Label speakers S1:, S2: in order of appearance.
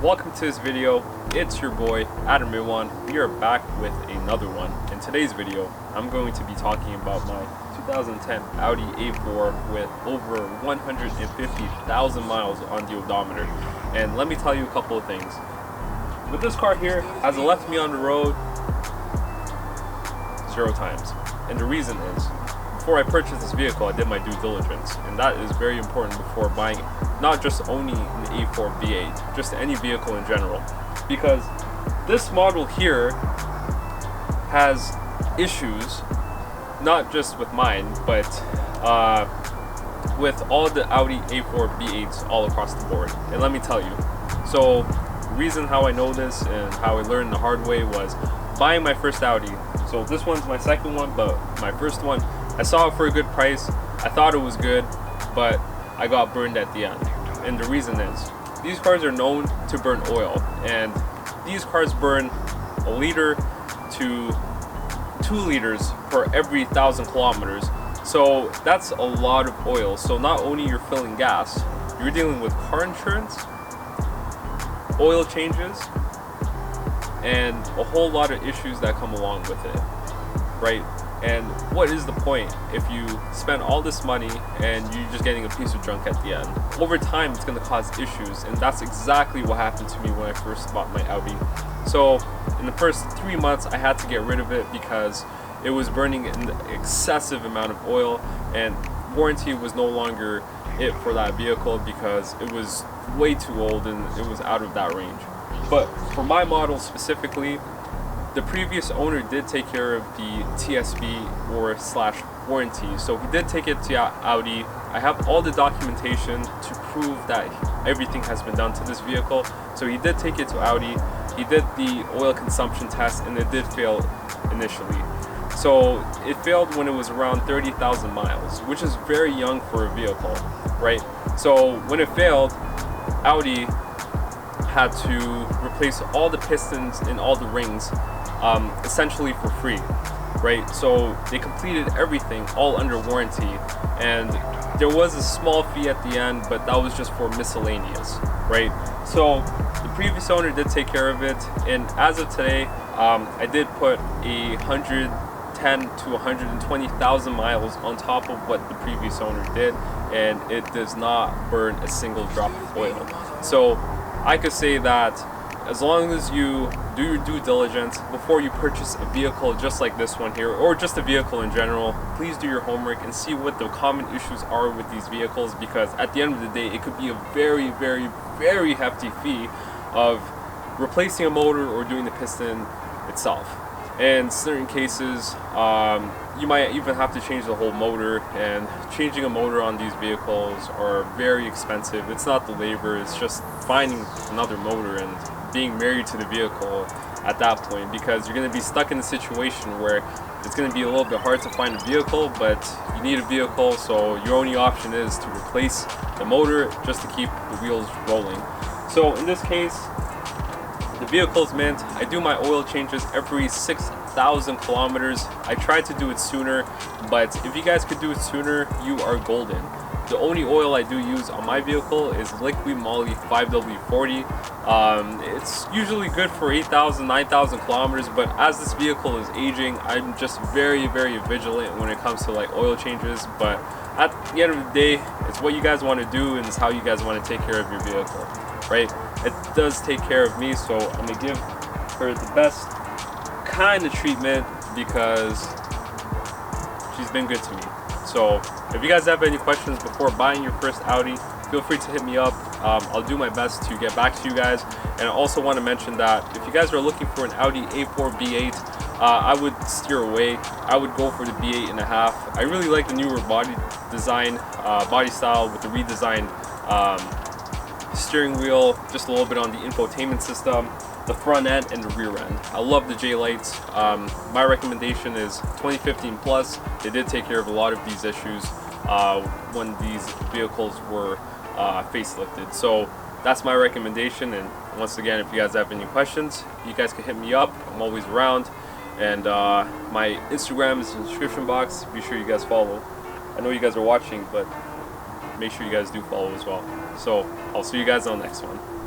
S1: Welcome to this video. It's your boy AdamRidwan. We are back with another one. In today's video, I'm going to be talking about my 2010 Audi A4 with over 150,000 miles on the odometer. And let me tell you a couple of things. With this car here, has it left me on the road? 0 times. And the reason is, before I purchased this vehicle, I did my due diligence, and that is very important before buying not just owning an A4 B8, just any vehicle in general, because this model here has issues, not just with mine, but with all the Audi A4 B8s all across the board. And let me tell you, so the reason how I know this and how I learned the hard way was buying my first Audi. So this one's my second one, but my first one, I saw it for a good price. I thought it was good, but I got burned at the end. And the reason is, these cars are known to burn oil, and these cars burn 1 liter to 2 liters per every 1,000 kilometers. So that's a lot of oil. So not only you're filling gas, you're dealing with car insurance, oil changes, and a whole lot of issues that come along with it, right? And what is the point if you spend all this money and you're just getting a piece of junk at the end? Over time, it's going to cause issues, and that's exactly what happened to me when I first bought my Audi. So in the first 3 months, I had to get rid of it because it was burning an excessive amount of oil, and warranty was no longer it for that vehicle because it was way too old and it was out of that range. But for my model specifically, the previous owner did take care of the TSB or / warranty. So he did take it to Audi. I have all the documentation to prove that everything has been done to this vehicle. So he did take it to Audi. He did the oil consumption test, and it did fail initially. So it failed when it was around 30,000 miles, which is very young for a vehicle, right? So when it failed, Audi had to replace all the pistons and all the rings essentially for free, right? So they completed everything all under warranty, and there was a small fee at the end, but that was just for miscellaneous, right? So the previous owner did take care of it, and as of today, I did put 110 to 120,000 miles on top of what the previous owner did, and it does not burn a single drop of oil. So I could say that as long as you do your due diligence before you purchase a vehicle just like this one here, or just a vehicle in general, please do your homework and see what the common issues are with these vehicles, because at the end of the day, it could be a very, very, very hefty fee of replacing a motor or doing the piston itself. In certain cases, you might even have to change the whole motor, and changing a motor on these vehicles are very expensive. It's not the labor, it's just finding another motor and being married to the vehicle at that point, because you're going to be stuck in a situation where it's going to be a little bit hard to find a vehicle, but you need a vehicle, so your only option is to replace the motor just to keep the wheels rolling. So in this case, the vehicle is mint. I do my oil changes every 6,000 kilometers. I tried to do it sooner, but if you guys could do it sooner, you are golden. The only oil I do use on my vehicle is Liquid Moly 5W40. It's usually good for 8,000, 9,000 kilometers, but as this vehicle is aging, I'm just very, very vigilant when it comes to like oil changes. But at the end of the day, it's what you guys want to do, and it's how you guys want to take care of your vehicle, right? It does take care of me, so I'm gonna give her the best kind of treatment because she's been good to me. So if you guys have any questions before buying your first Audi, feel free to hit me up. I'll do my best to get back to you guys. And I also want to mention that if you guys are looking for an Audi A4 B8, I would steer away. I would go for the B8.5. I really like the newer body design, body style with the redesigned steering wheel, just a little bit on the infotainment system, the front end and the rear end. I love the J lights. My recommendation is 2015 plus. They did take care of a lot of these issues when these vehicles were facelifted. So that's my recommendation. And once again, if you guys have any questions, you guys can hit me up. I'm always around, and my Instagram is in the description box. Be sure you guys follow. I know you guys are watching, but make sure you guys do follow as well. So I'll see you guys on the next one.